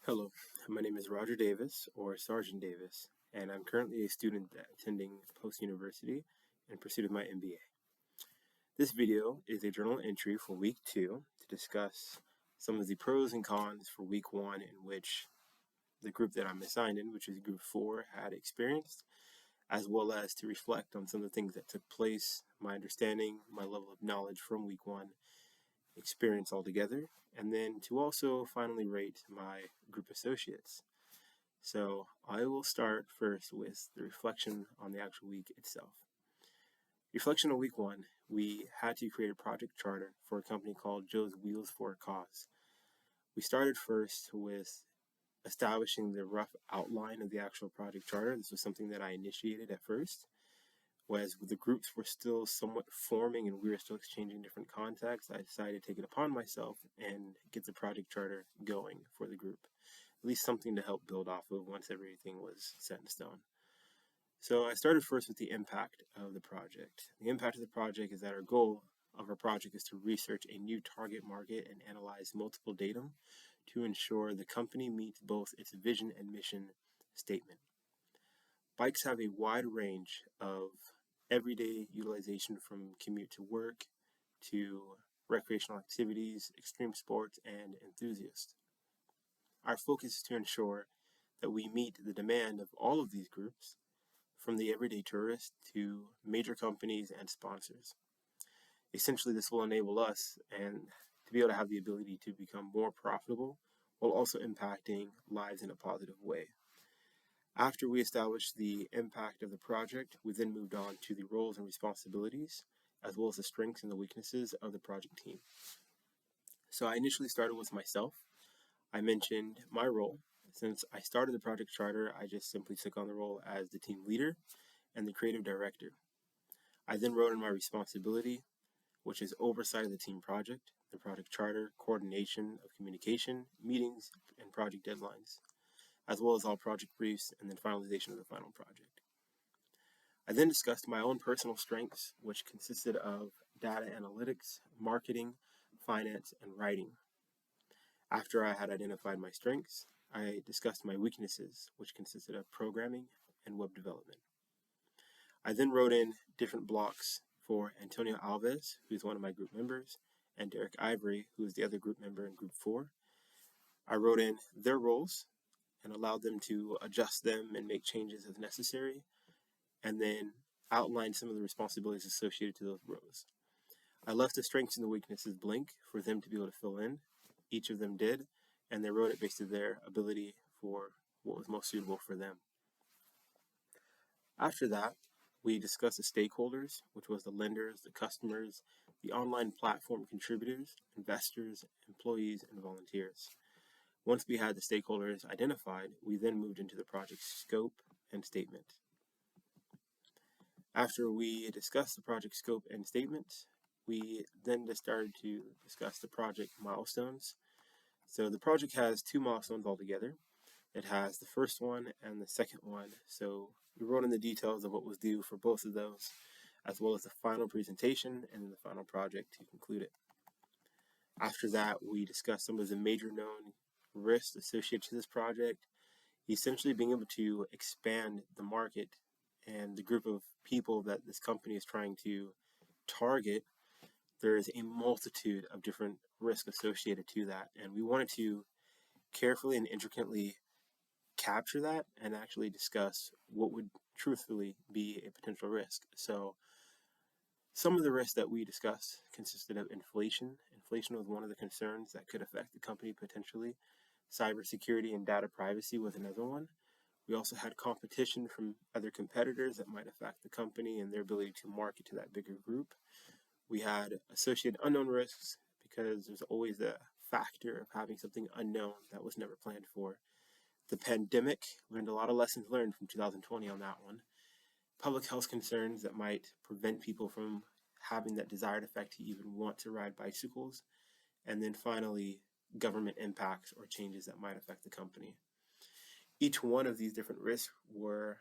Hello, my name is Roger Davis, or Sergeant Davis, and I'm currently a student attending post-university in pursuit of my MBA. This video is a journal entry for week 2 to discuss some of the pros and cons for week 1 in which the group that I'm assigned in, which is group 4, had experienced, as well as to reflect on some of the things that took place, my understanding, my level of knowledge from week 1, experience altogether, and then to also finally rate my group associates. So I will start first with the reflection on the actual week itself. Reflection on week 1, we had to create a project charter for a company called Joe's Wheels for a Cause. We started first with establishing the rough outline of the actual project charter. This was something that I initiated at first, whereas the groups were still somewhat forming and we were still exchanging different contacts. I decided to take it upon myself and get the project charter going for the group. At least something to help build off of once everything was set in stone. So I started first with the impact of the project. The impact of the project is that our goal of our project is to research a new target market and analyze multiple data to ensure the company meets both its vision and mission statement. Bikes have a wide range of everyday utilization, from commute to work to recreational activities, extreme sports, and enthusiasts. Our focus is to ensure that we meet the demand of all of these groups, from the everyday tourist to major companies and sponsors. Essentially, this will enable us and to be able to have the ability to become more profitable while also impacting lives in a positive way. After we established the impact of the project, we then moved on to the roles and responsibilities, as well as the strengths and the weaknesses of the project team. So I initially started with myself. I mentioned my role. Since I started the project charter, I just simply took on the role as the team leader and the creative director. I then wrote in my responsibility, which is oversight of the team project, the project charter, coordination of communication, meetings, and project deadlines, as well as all project briefs and then finalization of the final project. I then discussed my own personal strengths, which consisted of data analytics, marketing, finance, and writing. After I had identified my strengths, I discussed my weaknesses, which consisted of programming and web development. I then wrote in different blocks for Antonio Alves, who's one of my group members, and Derek Ivory, who is the other group member in group 4. I wrote in their roles and allowed them to adjust them and make changes as necessary, and then outlined some of the responsibilities associated to those roles. I left the strengths and the weaknesses blank for them to be able to fill in. Each of them did, and they wrote it based on their ability for what was most suitable for them. After that, we discussed the stakeholders, which was the lenders, the customers, the online platform contributors, investors, employees, and volunteers. Once we had the stakeholders identified, we then moved into the project scope and statement. After we discussed the project scope and statement, we then just started to discuss the project milestones. So the project has 2 milestones altogether. It has the first one and the second one. So we wrote in the details of what was due for both of those, as well as the final presentation and then the final project to conclude it. After that, we discussed some of the major known risks associated to this project, essentially being able to expand the market and the group of people that this company is trying to target. There is a multitude of different risks associated to that, and we wanted to carefully and intricately capture that and actually discuss what would truthfully be a potential risk. So some of the risks that we discussed consisted of inflation. Inflation was one of the concerns that could affect the company potentially. Cybersecurity and data privacy was another one. We also had competition from other competitors that might affect the company and their ability to market to that bigger group. We had associated unknown risks because there's always the factor of having something unknown that was never planned for. The pandemic, learned a lot of lessons learned from 2020 on that one. Public health concerns that might prevent people from having that desired effect to even want to ride bicycles. And then finally, government impacts or changes that might affect the company. Each one of these different risks were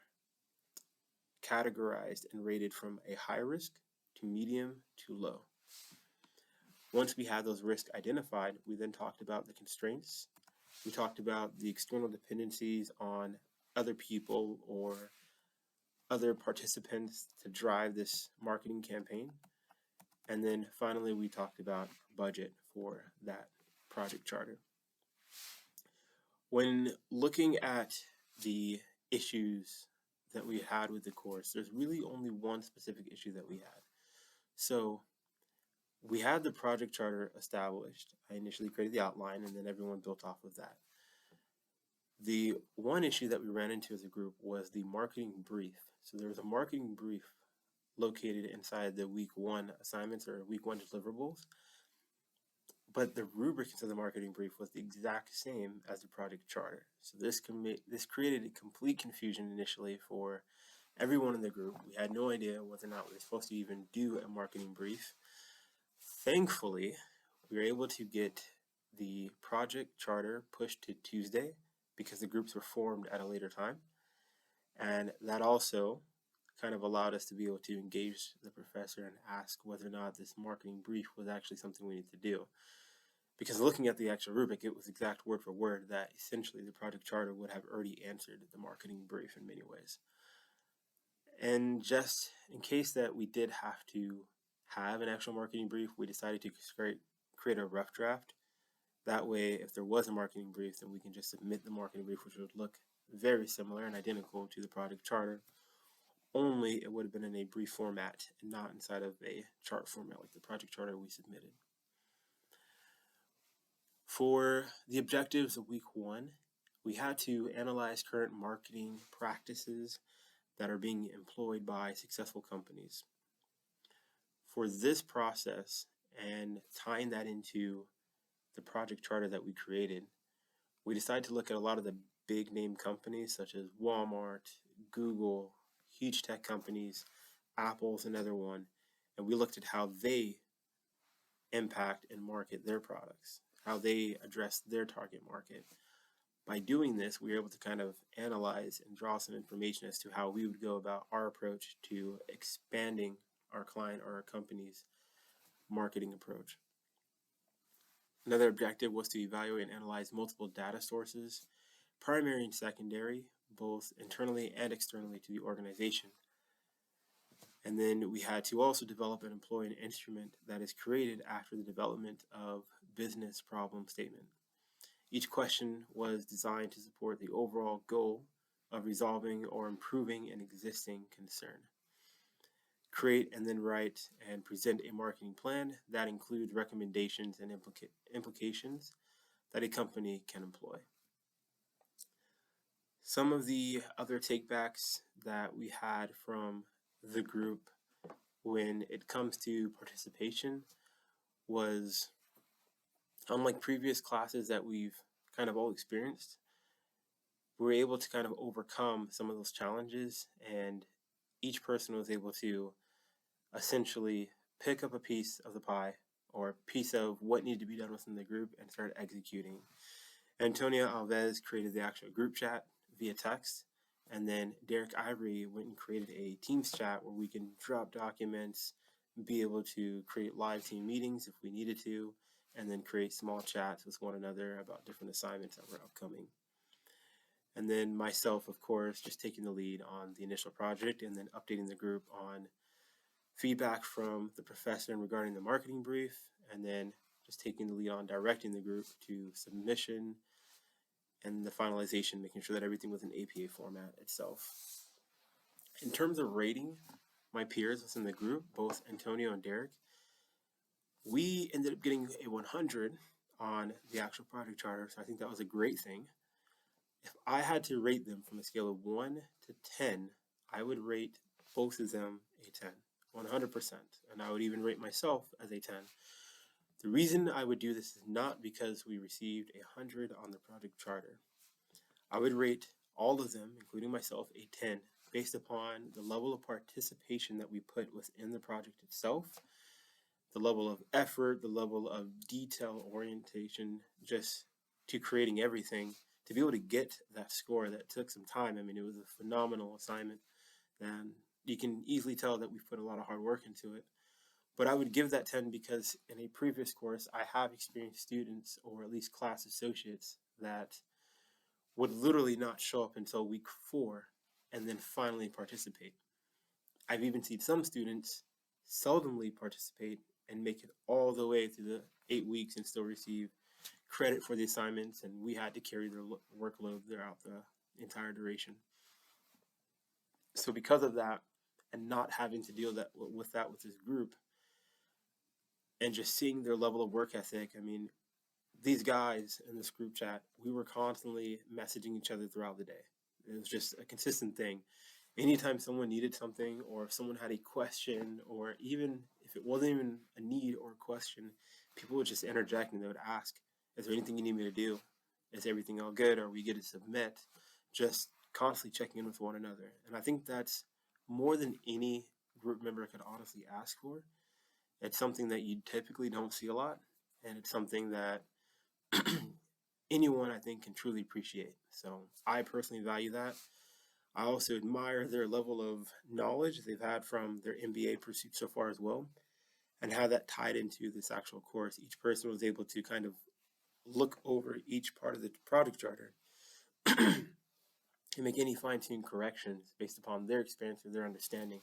categorized and rated from a high risk to medium to low. Once we had those risks identified, we then talked about the constraints We talked about the external dependencies on other people or other participants to drive this marketing campaign. And then finally, we talked about budget for that project charter. When looking at the issues that we had with the course, there's really only one specific issue that we had. So we had the project charter established. I initially created the outline, and then everyone built off of that. The one issue that we ran into as a group was the marketing brief. So there was a marketing brief located inside the week 1 assignments or week 1 deliverables, but the rubric into the marketing brief was the exact same as the project charter. So this created a complete confusion initially for everyone in the group. We had no idea whether or not we were supposed to even do a marketing brief. Thankfully, we were able to get the project charter pushed to Tuesday because the groups were formed at a later time. And that also kind of allowed us to be able to engage the professor and ask whether or not this marketing brief was actually something we need to do. Because looking at the actual rubric, it was exact word for word that essentially the project charter would have already answered the marketing brief in many ways. And just in case that we did have to have an actual marketing brief, we decided to create a rough draft. That way, if there was a marketing brief, then we can just submit the marketing brief, which would look very similar and identical to the project charter, only it would have been in a brief format and not inside of a chart format like the project charter we submitted. For the objectives of week 1, we had to analyze current marketing practices that are being employed by successful companies. For this process and tying that into the project charter that we created, we decided to look at a lot of the big name companies such as Walmart, Google, huge tech companies, Apple's another one, and we looked at how they impact and market their products, how they address their target market. By doing this, we were able to kind of analyze and draw some information as to how we would go about our approach to expanding our client or our company's marketing approach. Another objective was to evaluate and analyze multiple data sources, primary and secondary, both internally and externally to the organization. And then we had to also develop and employ an instrument that is created after the development of business problem statement. Each question was designed to support the overall goal of resolving or improving an existing concern. Create and then write and present a marketing plan that includes recommendations and implications that a company can employ. Some of the other takebacks that we had from the group when it comes to participation was, unlike previous classes that we've kind of all experienced, we were able to kind of overcome some of those challenges, and each person was able to essentially pick up a piece of the pie or a piece of what needed to be done within the group and start executing. Antonio Alves created the actual group chat via text, and then Derek Ivory went and created a Teams chat where we can drop documents, be able to create live team meetings if we needed to, and then create small chats with one another about different assignments that were upcoming. And then myself, of course, just taking the lead on the initial project and then updating the group on feedback from the professor regarding the marketing brief, and then just taking the lead on directing the group to submission and the finalization, making sure that everything was in APA format itself. In terms of rating my peers within the group, both Antonio and Derek, we ended up getting a 100 on the actual project charter, so I think that was a great thing. If I had to rate them from a scale of 1 to 10, I would rate both of them a 10. 100%, and I would even rate myself as a 10. The reason I would do this is not because we received 100 on the project charter. I would rate all of them, including myself, a 10 based upon the level of participation that we put within the project itself, the level of effort, the level of detail orientation, just to creating everything, to be able to get that score. That took some time. I mean, it was a phenomenal assignment, and you can easily tell that we've put a lot of hard work into it. But I would give that 10 because in a previous course, I have experienced students, or at least class associates, that would literally not show up until week 4 and then finally participate. I've even seen some students seldomly participate and make it all the way through the 8 weeks and still receive credit for the assignments, and we had to carry their workload throughout the entire duration. So because of that, and not having to deal with this group, and just seeing their level of work ethic, I mean, these guys in this group chat, we were constantly messaging each other throughout the day. It was just a consistent thing. Anytime someone needed something, or if someone had a question, or even if it wasn't even a need or a question, people would just interject and they would ask, is there anything you need me to do? Is everything all good? Are we good to submit? Just constantly checking in with one another. And I think that's more than any group member could honestly ask for. It's something that you typically don't see a lot, and it's something that anyone, I think, can truly appreciate. So I personally value that. I also admire their level of knowledge they've had from their MBA pursuit so far as well, and how that tied into this actual course. Each person was able to kind of look over each part of the project charter and make any fine-tuned corrections based upon their experience or their understanding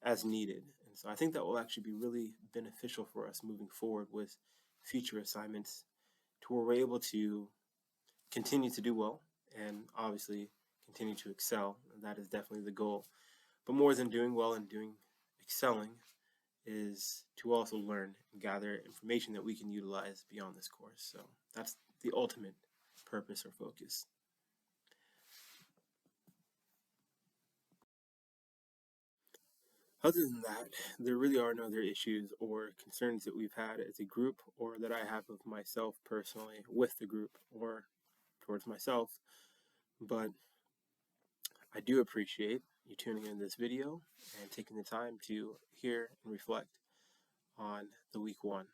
as needed. And so I think that will actually be really beneficial for us moving forward with future assignments, to where we're able to continue to do well and obviously continue to excel. And that is definitely the goal. But more than doing well and excelling is to also learn and gather information that we can utilize beyond this course. So that's the ultimate purpose or focus. Other than that, there really are no other issues or concerns that we've had as a group, or that I have of myself personally with the group or towards myself. But I do appreciate you tuning in this video and taking the time to hear and reflect on the week 1.